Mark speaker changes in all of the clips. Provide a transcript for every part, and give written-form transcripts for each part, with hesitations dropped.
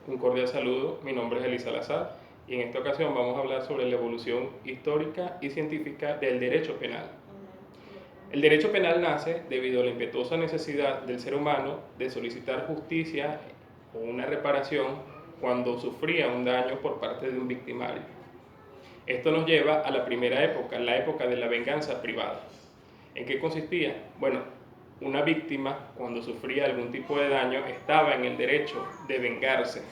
Speaker 1: Un cordial saludo, mi nombre es Elisa Salazar y en esta ocasión vamos a hablar sobre la evolución histórica y científica del derecho penal. El derecho penal nace debido a la impetuosa necesidad del ser humano de solicitar justicia o una reparación cuando sufría un daño por parte de un victimario. Esto nos lleva a la primera época, la época de la venganza privada. ¿En qué consistía? Bueno, una víctima, cuando sufría algún tipo de daño, estaba en el derecho de vengarse.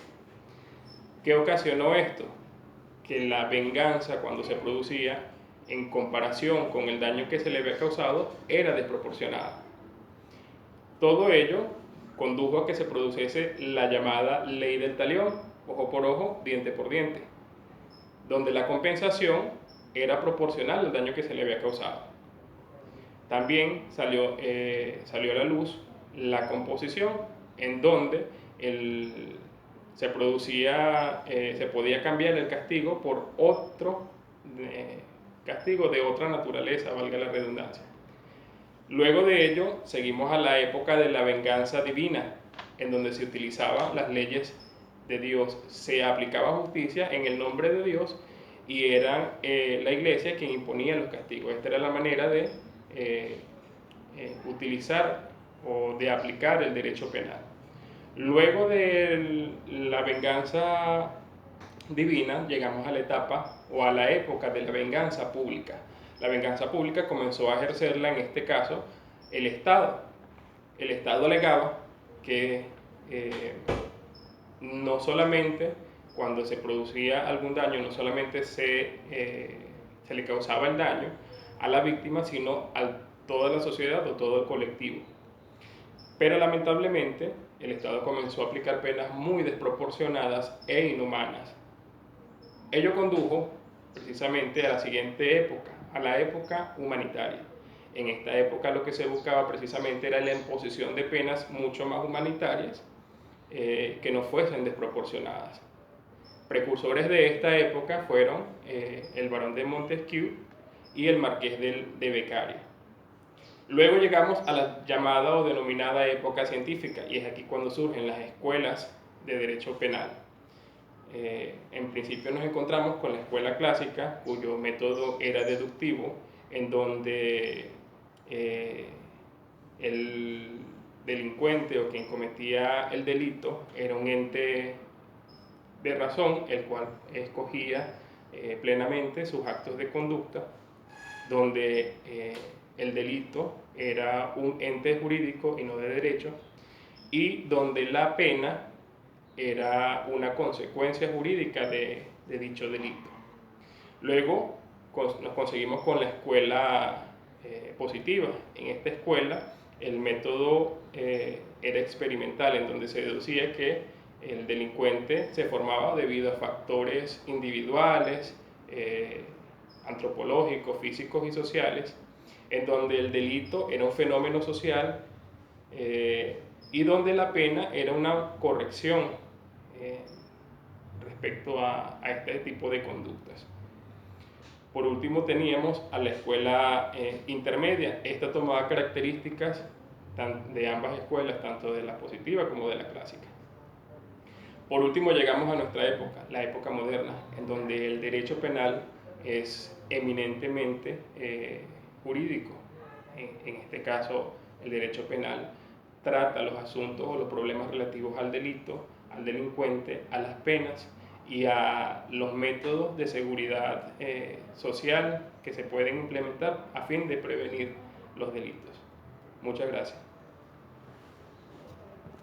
Speaker 1: ¿Qué ocasionó esto? Que la venganza, cuando se producía, en comparación con el daño que se le había causado, era desproporcionada. Todo ello condujo a que se produciese la llamada ley del talión, ojo por ojo, diente por diente, donde la compensación era proporcional al daño que se le había causado. También salió a la luz la composición, en donde se podía cambiar el castigo por otro castigo de otra naturaleza, valga la redundancia. Luego de ello, seguimos a la época de la venganza divina, en donde se utilizaban las leyes de Dios, se aplicaba justicia en el nombre de Dios y era la iglesia quien imponía los castigos. Esta era la manera de utilizar o de aplicar el derecho penal. Luego de la venganza divina, llegamos a la etapa o a la época de la venganza pública. La venganza pública comenzó a ejercerla, en este caso, el Estado. El Estado alegaba que no solamente cuando se producía algún daño, no solamente se le causaba el daño a la víctima, sino a toda la sociedad o todo el colectivo. Pero lamentablemente el Estado comenzó a aplicar penas muy desproporcionadas e inhumanas. Ello condujo precisamente a la siguiente época, a la época humanitaria. En esta época lo que se buscaba precisamente era la imposición de penas mucho más humanitarias, que no fuesen desproporcionadas. Precursores de esta época fueron el barón de Montesquieu y el marqués de Beccaria. Luego llegamos a la llamada o denominada época científica, y es aquí cuando surgen las escuelas de derecho penal. En principio nos encontramos con la escuela clásica, cuyo método era deductivo, en donde el delincuente o quien cometía el delito era un ente de razón, el cual escogía plenamente sus actos de conducta, donde el delito era un ente jurídico y no de derecho, y donde la pena era una consecuencia jurídica de dicho delito. Luego nos conseguimos con la escuela positiva. En esta escuela el método era experimental, en donde se deducía que el delincuente se formaba debido a factores individuales, antropológicos, físicos y sociales, en donde el delito era un fenómeno social y donde la pena era una corrección respecto a este tipo de conductas. Por último teníamos a la escuela intermedia. Esta tomaba características de ambas escuelas, tanto de la positiva como de la clásica. Por último llegamos a nuestra época, la época moderna, en donde el derecho penal es eminentemente jurídico. En este caso, el derecho penal trata los asuntos o los problemas relativos al delito, al delincuente, a las penas y a los métodos de seguridad social que se pueden implementar a fin de prevenir los delitos. Muchas gracias.